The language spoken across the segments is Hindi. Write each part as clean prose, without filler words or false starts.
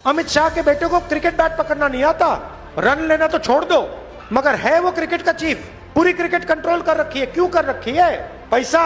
अमित शाह के बेटे को क्रिकेट बैट पकड़ना नहीं आता, रन लेना तो छोड़ दो, मगर है वो क्रिकेट का चीफ। पूरी क्रिकेट कंट्रोल कर रखी है। क्यों कर रखी है? पैसा।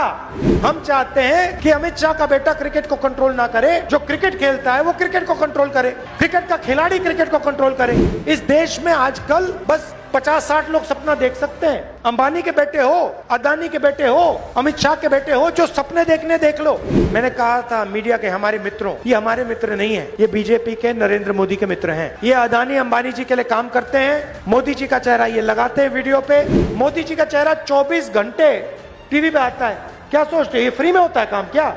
हम चाहते हैं कि अमित शाह का बेटा क्रिकेट को कंट्रोल ना करे, जो क्रिकेट खेलता है वो क्रिकेट को कंट्रोल करे, क्रिकेट का खिलाड़ी क्रिकेट को कंट्रोल करे। इस देश में आजकल बस 50-60 लोग सपना देख सकते हैं। अंबानी के बेटे हो, अदानी के बेटे हो, अमित शाह के बेटे हो, जो सपने देखने देख लो। मैंने कहा था मीडिया के हमारे मित्रों, ये हमारे मित्र नहीं है, ये बीजेपी के नरेंद्र मोदी के मित्र हैं। ये अदानी अंबानी जी के लिए काम करते हैं। मोदी जी का चेहरा ये लगाते हैं वीडियो पे। मोदी जी का चेहरा 24 घंटे टीवी पे आता है। क्या सोचते हैं ये फ्री में होता है काम? क्या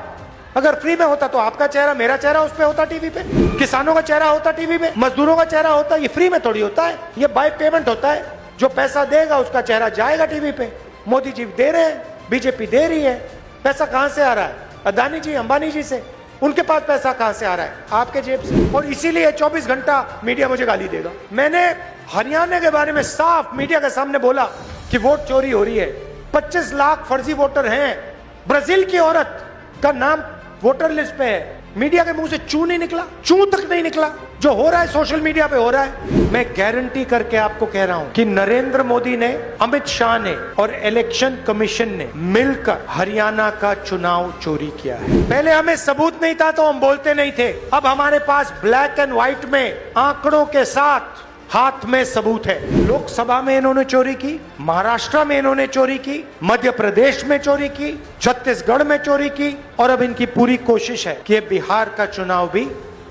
अगर फ्री में होता तो आपका चेहरा, मेरा चेहरा उस पे होता टीवी पे, किसानों का चेहरा होता टीवी पे, मजदूरों का चेहरा होता। ये फ्री में थोड़ी होता है, ये बाय पेमेंट होता है। जो पैसा देगा उसका चेहरा जाएगा टीवी पे। मोदी जी दे रहे हैं, बीजेपी दे रही है। पैसा कहां से आ रहा है? अदानी जी अंबानी जी से। उनके पास पैसा कहां से आ रहा है? आपके जेब से। और इसीलिए 24 घंटा मीडिया मुझे गाली देगा। मैंने हरियाणा के बारे में साफ मीडिया के सामने बोला कि वोट चोरी हो रही है। 25 लाख फर्जी वोटर हैं। ब्राजील की औरत का नाम वोटर लिस्ट पे है। मीडिया के मुंह से चू नहीं निकला, चू तक नहीं निकला। जो हो रहा है सोशल मीडिया पे हो रहा है। मैं गारंटी करके आपको कह रहा हूं कि नरेंद्र मोदी ने, अमित शाह ने और इलेक्शन कमीशन ने मिलकर हरियाणा का चुनाव चोरी किया है। पहले हमें सबूत नहीं था तो हम बोलते नहीं थे। अब हमारे पास ब्लैक एंड व्हाइट में आंकड़ों के साथ हाथ में सबूत है। लोकसभा में इन्होंने चोरी की, महाराष्ट्र में इन्होंने चोरी की, मध्य प्रदेश में चोरी की, छत्तीसगढ़ में चोरी की, और अब इनकी पूरी कोशिश है कि बिहार का चुनाव भी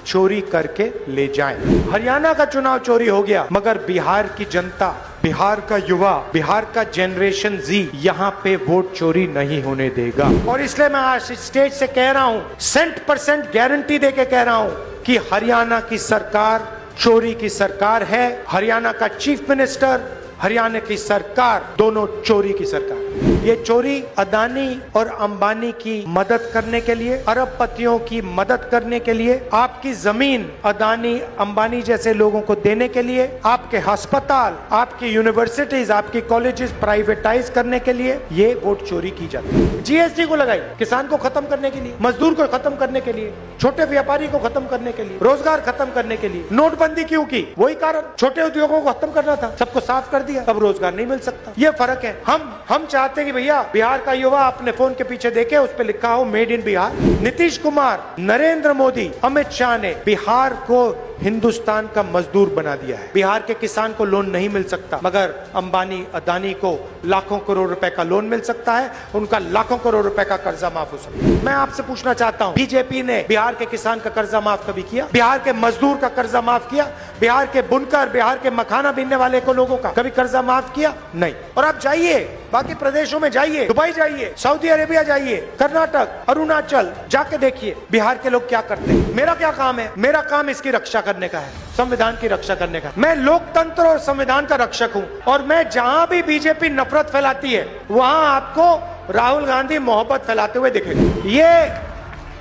चोरी करके ले जाएं। हरियाणा का चुनाव चोरी हो गया, मगर बिहार की जनता, बिहार का युवा, बिहार का जनरेशन जी यहाँ पे वोट चोरी नहीं होने देगा। और इसलिए मैं आज स्टेज से कह रहा हूँ, 100% गारंटी देके कह रहा हूँ कि हरियाणा की सरकार चोरी की सरकार है। हरियाणा का चीफ मिनिस्टर, हरियाणा की सरकार, दोनों चोरी की सरकार। ये चोरी अदानी और अंबानी की मदद करने के लिए, अरबपतियों की मदद करने के लिए, आपकी जमीन अदानी अंबानी जैसे लोगों को देने के लिए, आपके अस्पताल, आपकी यूनिवर्सिटीज, आपकी कॉलेजेस प्राइवेटाइज करने के लिए ये वोट चोरी की जाती है। जीएसटी को लगाई किसान को खत्म करने के लिए, मजदूर को खत्म करने के लिए, छोटे व्यापारी को खत्म करने के लिए, रोजगार खत्म करने के लिए। नोटबंदी क्यों की? वही कारण, छोटे उद्योगों को खत्म करना था, सबको साफ कर दिया, अब रोजगार नहीं मिल सकता। ये फर्क है। हम चाहते हैं कि भैया बिहार का युवा अपने फोन के पीछे देखे, उस पे लिखा हो मेड इन बिहार। नीतीश कुमार, नरेंद्र मोदी, अमित शाह ने बिहार को हिंदुस्तान का मजदूर बना दिया है। बिहार के किसान को लोन नहीं मिल सकता, मगर अंबानी अदानी को लाखों करोड़ रुपए का लोन मिल सकता है, उनका लाखों करोड़ रुपए का कर्जा माफ हो सकता है। मैं आपसे पूछना चाहता हूं, बीजेपी ने बिहार के किसान का कर्जा माफ कभी किया? बिहार के मजदूर का कर्जा माफ किया? बिहार के बुनकर, बिहार के मखाना बीनने वाले को लोगों का कभी कर्जा माफ किया? नहीं। और आप जाइए बाकी प्रदेशों में, जाइए दुबई, जाइए सऊदी अरेबिया, जाइए कर्नाटक, अरुणाचल, जाके देखिए बिहार के लोग क्या करते हैं। मेरा क्या काम है? मेरा काम इसकी रक्षा करने का है, संविधान की रक्षा करने का। मैं लोकतंत्र और संविधान का रक्षक हूं। और मैं जहां भी बीजेपी नफरत फैलाती है, वहां आपको राहुल गांधी मोहब्बत फैलाते हुए दिखेगा। ये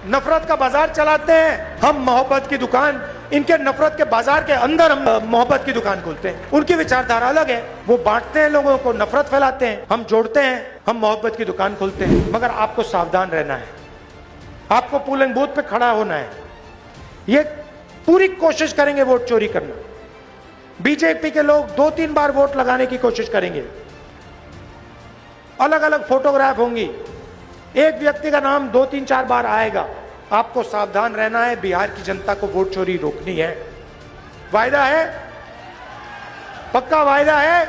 नफरत का बाजार चलाते हैं, हम मोहब्बत की दुकान, इनके नफरत के बाजार के अंदर हम मोहब्बत की दुकान खोलते हैं। उनकी विचारधारा अलग है, वो बांटते हैं लोगों को, नफरत फैलाते हैं, हम जोड़ते हैं, हम मोहब्बत की दुकान खोलते हैं। मगर आपको सावधान रहना है, आपको पोलिंग बूथ पे खड़ा होना है। ये पूरी कोशिश करेंगे वोट चोरी करना। बीजेपी के लोग 2-3 बार वोट लगाने की कोशिश करेंगे, अलग अलग फोटोग्राफ होंगी, एक व्यक्ति का नाम 2-3-4 बार आएगा। आपको सावधान रहना है, बिहार की जनता को वोट चोरी रोकनी है। वायदा है, पक्का वायदा है।